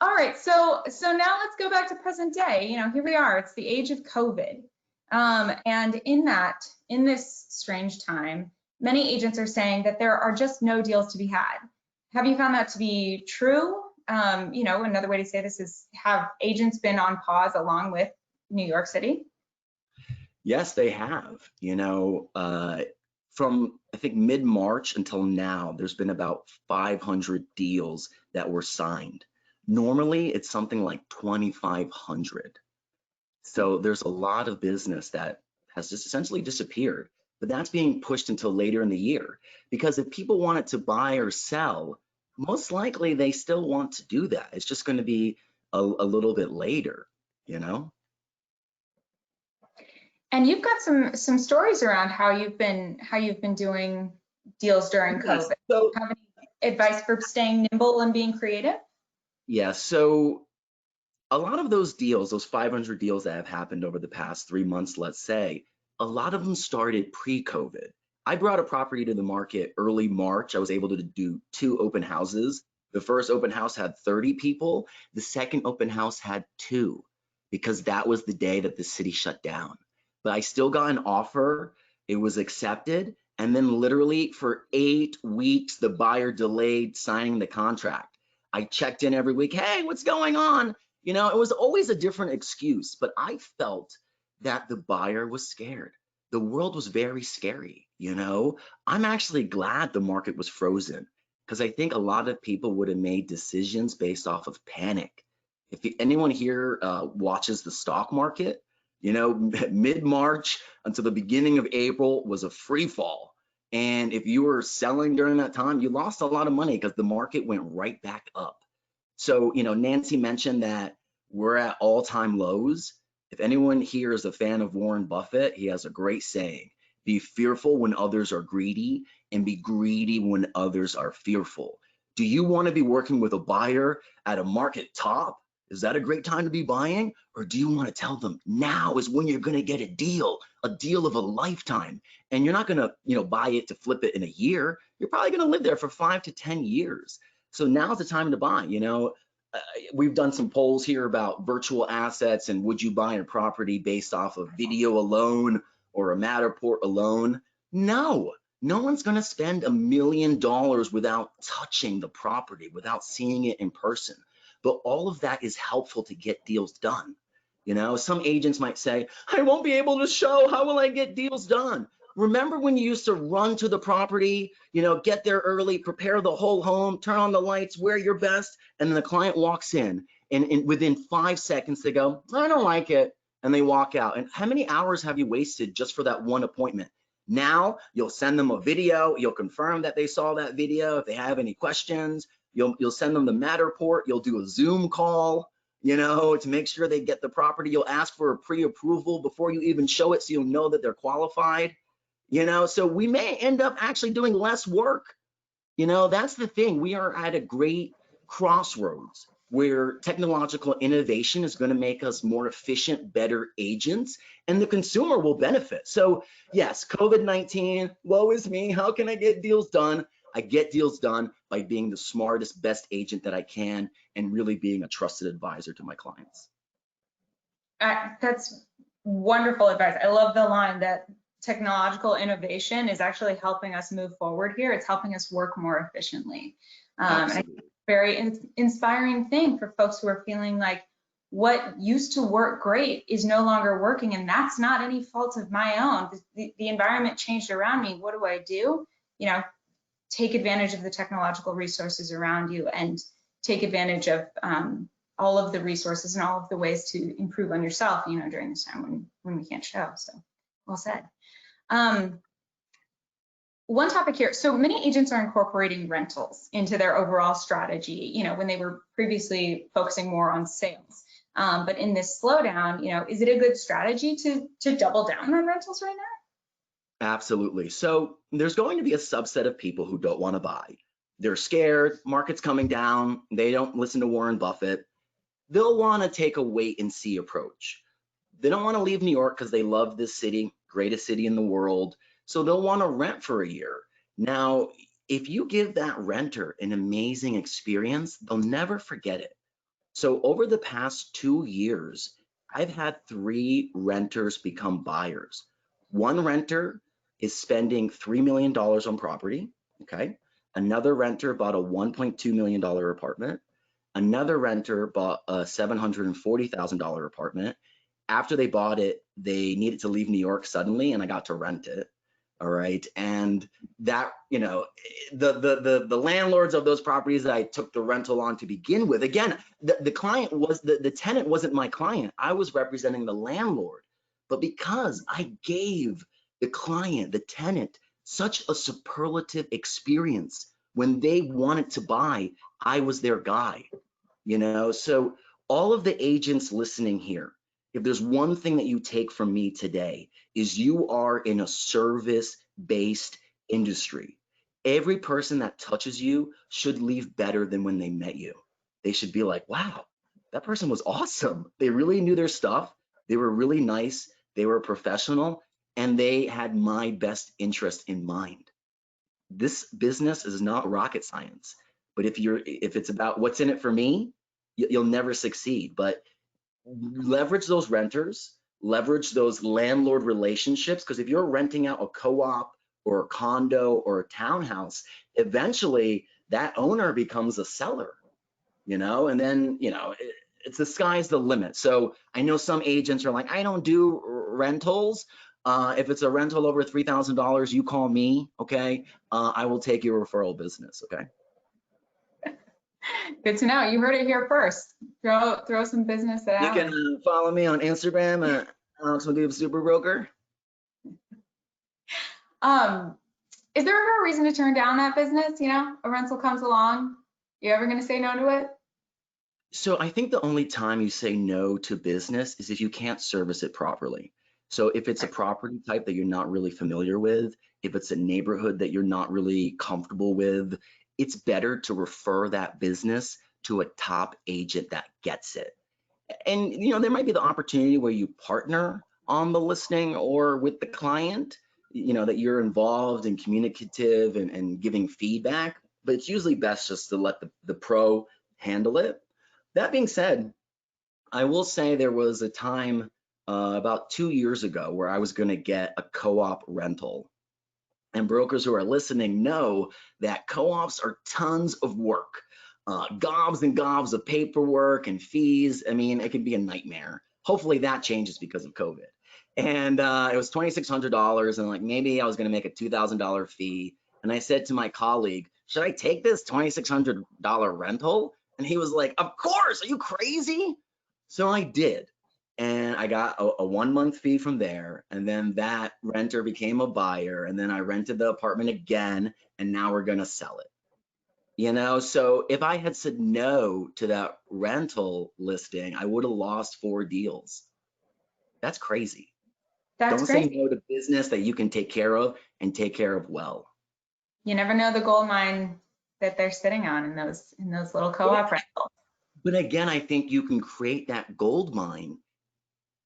All right, so now let's go back to present day. You know, here we are. It's the age of COVID, and in this strange time, many agents are saying that there are just no deals to be had. Have you found that to be true? You know, another way to say this is, have agents been on pause along with New York City? Yes, they have. You know, from I think mid-March until now, there's been about 500 deals that were signed. Normally, it's something like 2,500. So there's a lot of business that has just essentially disappeared, but that's being pushed until later in the year, because if people wanted to buy or sell, most likely they still want to do that. It's just going to be a little bit later, you know? And you've got some stories around how you've been doing deals during COVID. So, have any advice for staying nimble and being creative? yeah, so a lot of those deals, those 500 deals that have happened over the past 3 months, let's say, a lot of them started pre-COVID. I brought a property to the market early March. I was able to do 2 open houses. The first open house had 30 people. The second open house had 2, because that was the day that the city shut down. But I still got an offer. It was accepted. And then literally for 8 weeks, the buyer delayed signing the contract. I checked in every week. Hey, what's going on? You know, it was always a different excuse, but I felt that the buyer was scared. The world was very scary, you know? I'm actually glad the market was frozen, because I think a lot of people would have made decisions based off of panic. If anyone here watches the stock market, you know, mid-March until the beginning of April was a free fall. And if you were selling during that time, you lost a lot of money because the market went right back up. So, Nancy mentioned that we're at all-time lows. If anyone here is a fan of Warren Buffett, he has a great saying: be fearful when others are greedy, and be greedy when others are fearful. Do you want to be working with a buyer at a market top? Is that a great time to be buying? Or do you want to tell them now is when you're going to get a deal of a lifetime? And you're not going to, buy it to flip it in a year. You're probably going to live there for 5 to 10 years. So now's the time to buy. We've done some polls here about virtual assets and would you buy a property based off of video alone or a Matterport alone? No one's going to spend $1 million without touching the property, without seeing it in person. But all of that is helpful to get deals done. Some agents might say, I won't be able to show. How will I get deals done? Remember when you used to run to the property, get there early, prepare the whole home, turn on the lights, wear your best, and then the client walks in, and within 5 seconds they go, I don't like it, and they walk out. And how many hours have you wasted just for that one appointment? Now you'll send them a video, you'll confirm that they saw that video. If they have any questions, you'll send them the Matterport, you'll do a Zoom call, to make sure they get the property. You'll ask for a pre-approval before you even show it so you'll know that they're qualified. So we may end up actually doing less work. That's the thing. We are at a great crossroads where technological innovation is going to make us more efficient, better agents, and the consumer will benefit. So yes, COVID-19, woe is me. How can I get deals done? I get deals done by being the smartest, best agent that I can and really being a trusted advisor to my clients. That's wonderful advice. I love the line that technological innovation is actually helping us move forward here. It's helping us work more efficiently. And I think it's a very inspiring thing for folks who are feeling like what used to work great is no longer working, and that's not any fault of my own. The environment changed around me. What do? Take advantage of the technological resources around you and take advantage of all of the resources and all of the ways to improve on yourself, during this time when we can't show. So well said. One topic here, so many agents are incorporating rentals into their overall strategy, when they were previously focusing more on sales. But in this slowdown, is it a good strategy to double down on rentals right now? Absolutely. So there's going to be a subset of people who don't want to buy. They're scared, market's coming down, they don't listen to Warren Buffett. They'll want to take a wait and see approach. They don't want to leave New York because they love this city, greatest city in the world. So they'll want to rent for a year. Now, if you give that renter an amazing experience, they'll never forget it. So over the past 2 years, I've had 3 renters become buyers. One renter is spending $3 million on property, okay? Another renter bought a $1.2 million apartment. Another renter bought a $740,000 apartment. After they bought it, they needed to leave New York suddenly, and I got to rent it. All right, and that, the landlords of those properties that I took the rental on to begin with, again, the client was the tenant wasn't my client. I was representing the landlord, but because I gave the client, the tenant, such a superlative experience when they wanted to buy, I was their guy. So all of the agents listening here, if there's one thing that you take from me today, is you are in a service-based industry. Every person that touches you should leave better than when they met you. They should be like, wow, that person was awesome. They really knew their stuff. They were really nice. They were professional, and they had my best interest in mind. This business is not rocket science, but if it's about what's in it for me, you'll never succeed. But leverage those renters, leverage those landlord relationships, because if you're renting out a co-op or a condo or a townhouse, eventually that owner becomes a seller, and then, it's the sky's the limit. So I know some agents are like, I don't do rentals. If it's a rental over $3,000, you call me, okay? I will take your referral business, okay? Good to know. You heard it here first. Throw some business at You can follow me on Instagram at Alex McGoob Super Broker. Is there ever a reason to turn down that business? A rental comes along. You ever going to say no to it? So I think the only time you say no to business is if you can't service it properly. So if it's a Right. property type that you're not really familiar with, if it's a neighborhood that you're not really comfortable with, it's better to refer that business to a top agent that gets it. And there might be the opportunity where you partner on the listing or with the client, that you're involved and communicative and giving feedback, but it's usually best just to let the pro handle it. That being said, I will say there was a time about 2 years ago where I was going to get a co-op rental. And brokers who are listening know that co-ops are tons of work, gobs and gobs of paperwork and fees. I mean, it can be a nightmare. Hopefully that changes because of COVID. And it was $2,600, and like maybe I was going to make a $2,000 fee. And I said to my colleague, "Should I take this $2,600 rental?" And he was like, "Of course. Are you crazy?" So I did. And I got a 1 month fee from there. And then that renter became a buyer. And then I rented the apartment again. And now we're going to sell it. So if I had said no to that rental listing, I would have lost 4 deals. That's crazy. That's Don't say great. no to business that you can take care of and take care of well. You never know the gold mine that they're sitting on in those little co-op rentals. But again, I think you can create that gold mine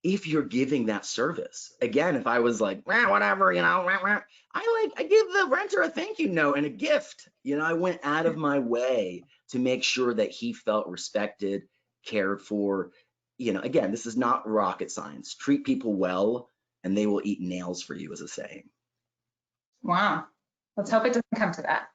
if you're giving that service. Again, if I was like, whatever, I give the renter a thank you note and a gift. I went out of my way to make sure that he felt respected, cared for. Again, this is not rocket science. Treat people well and they will eat nails for you, as a saying. Wow. Let's hope it doesn't come to that.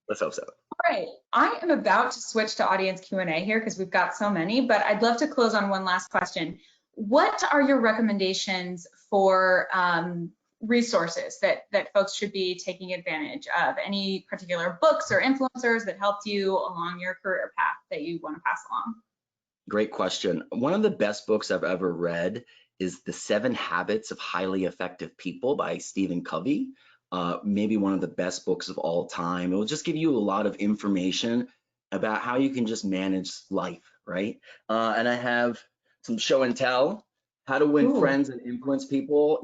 Let's hope so. All right, I am about to switch to audience Q&A here because we've got so many, but I'd love to close on one last question. What are your recommendations for resources that folks should be taking advantage of? Any particular books or influencers that helped you along your career path that you want to pass along? Great question. One of the best books I've ever read is The 7 Habits of Highly Effective People by Stephen Covey. Maybe one of the best books of all time. It will just give you a lot of information about how you can just manage life, right? And I have some show and tell, How to Win Ooh. Friends and Influence People,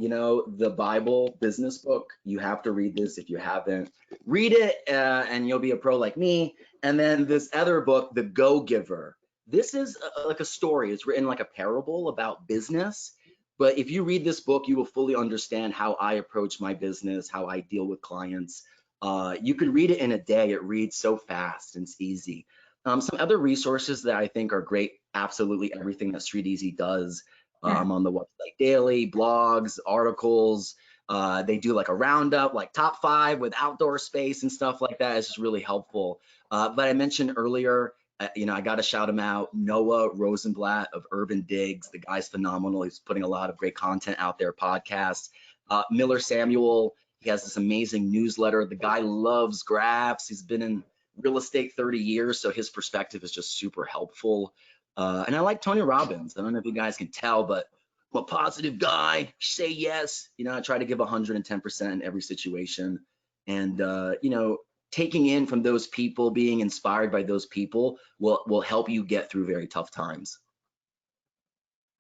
the Bible business book. You have to read this if you haven't. Read it and you'll be a pro like me. And then this other book, The Go-Giver. This is like a story. It's written like a parable about business. But if you read this book, you will fully understand how I approach my business, how I deal with clients. You could read it in a day. It reads so fast and it's easy. Some other resources that I think are great, absolutely everything that StreetEasy does. I'm on the website daily, blogs, articles. They do like a roundup, like top 5 with outdoor space and stuff like that. It's just really helpful. But I mentioned earlier, I got to shout him out, Noah Rosenblatt of Urban Digs. The guy's phenomenal. He's putting a lot of great content out there, podcasts. Miller Samuel, he has this amazing newsletter. The guy loves graphs. He's been in real estate 30 years, so his perspective is just super helpful. And I like Tony Robbins. I don't know if you guys can tell, but I'm a positive guy. Say yes. I try to give 110% in every situation. And, taking in from those people, being inspired by those people will help you get through very tough times.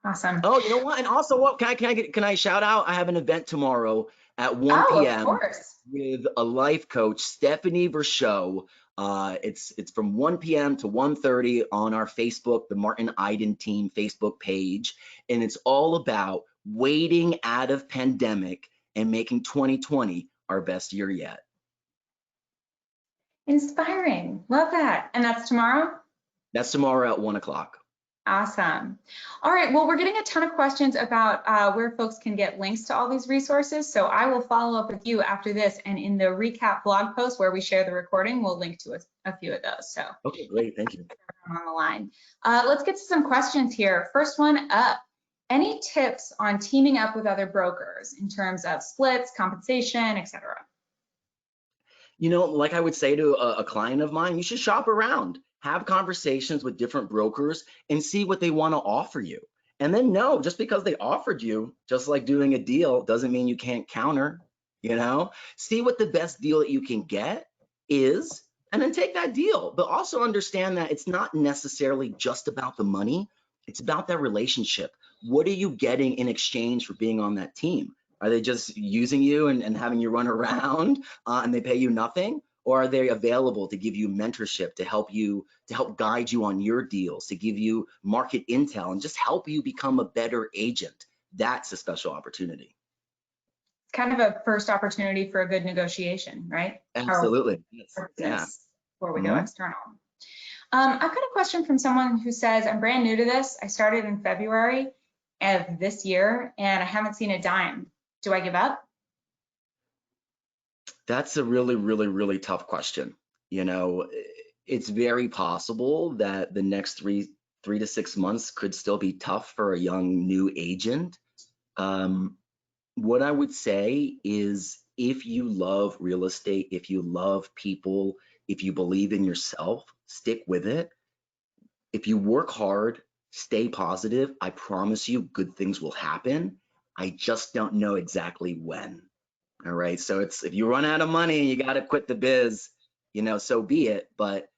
Awesome. Oh, you know what? And also, what can I shout out? I have an event tomorrow at 1 p.m. Of course. with a life coach, Stephanie Verschow. It's from 1 p.m. to 1:30 on our Facebook, the Martin Iden Team Facebook page, and it's all about waiting out of pandemic and making 2020 our best year yet. Inspiring. Love that. And that's tomorrow? That's tomorrow at 1 o'clock. Awesome. All right. Well, we're getting a ton of questions about where folks can get links to all these resources. So I will follow up with you after this. And in the recap blog post where we share the recording, we'll link to a few of those. So okay, great. Thank you. On the line. Let's get to some questions here. First one up. Any tips on teaming up with other brokers in terms of splits, compensation, etc.? Like I would say to a client of mine, you should shop around, have conversations with different brokers and see what they want to offer you. And then no, just because they offered you, just like doing a deal, doesn't mean you can't counter, see what the best deal that you can get is, and then take that deal. But also understand that it's not necessarily just about the money. It's about that relationship. What are you getting in exchange for being on that team? Are they just using you and having you run around and they pay you nothing? Or are they available to give you mentorship, to help guide you on your deals, to give you market intel and just help you become a better agent? That's a special opportunity. It's kind of a first opportunity for a good negotiation, right? Absolutely. Yes. Yeah. Before we go external. I've got a question from someone who says, I'm brand new to this. I started in February of this year and I haven't seen a dime. Do I give up? That's a really, really, really tough question. You know, it's very possible that the next three to 6 months could still be tough for a young new agent. What I would say is, if you love real estate, if you love people, if you believe in yourself, stick with it. If you work hard, stay positive, I promise you good things will happen. I just don't know exactly when. All right. So it's, if you run out of money, you got to quit the biz, you know, so be it. But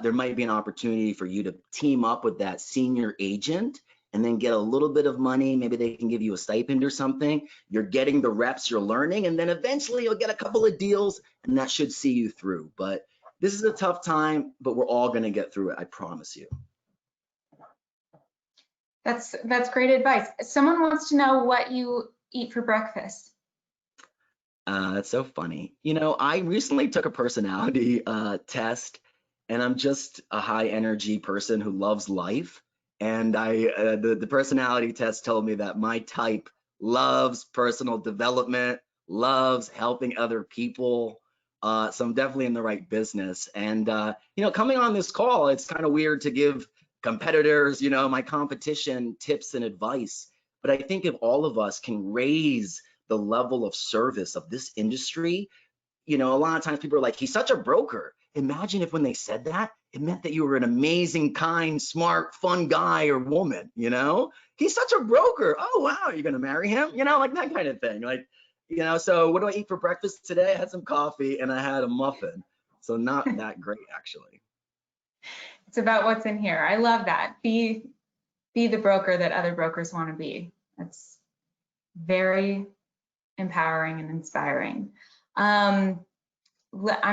there might be an opportunity for you to team up with that senior agent and then get a little bit of money. Maybe they can give you a stipend or something. You're getting the reps, you're learning, and then eventually you'll get a couple of deals and that should see you through. But this is a tough time, but we're all going to get through it. I promise you. That's great advice. Someone wants to know what you eat for breakfast. That's so funny. You know, I recently took a personality test, and I'm just a high energy person who loves life. And the personality test told me that my type loves personal development, loves helping other people. So I'm definitely in the right business. And you know, coming on this call, it's kind of weird to give competitors, you know, my competition tips and advice. But I think if all of us can raise the level of service of this industry, you know, a lot of times people are like, he's such a broker. Imagine if when they said that, it meant that you were an amazing, kind, smart, fun guy or woman, you know? He's such a broker. Oh, wow, you're gonna marry him? You know, like that kind of thing. Like, you know, so what do I eat for breakfast today? I had some coffee and I had a muffin. So not that great, actually. It's about what's in here. I love that. Be the broker that other brokers want to be. That's very empowering and inspiring. I'm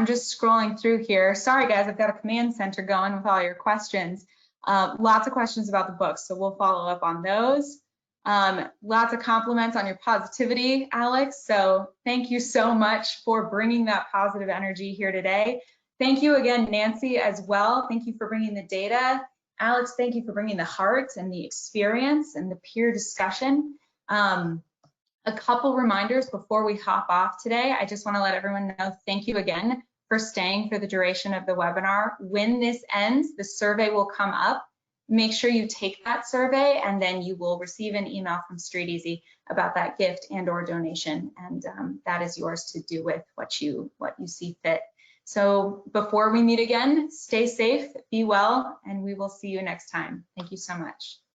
just scrolling through here. Sorry guys, I've got a command center going with all your questions. Lots of questions about the book, so we'll follow up on those. Lots of compliments on your positivity, Alex. So thank you so much for bringing that positive energy here today. Thank you again, Nancy, as well. Thank you for bringing the data. Alex, thank you for bringing the heart and the experience and the peer discussion. A couple reminders before we hop off today. I just want to let everyone know, thank you again for staying for the duration of the webinar. When this ends, the survey will come up. Make sure you take that survey and then you will receive an email from StreetEasy about that gift and or donation. And that is yours to do with what you see fit. So before we meet again, stay safe, be well, and we will see you next time. Thank you so much.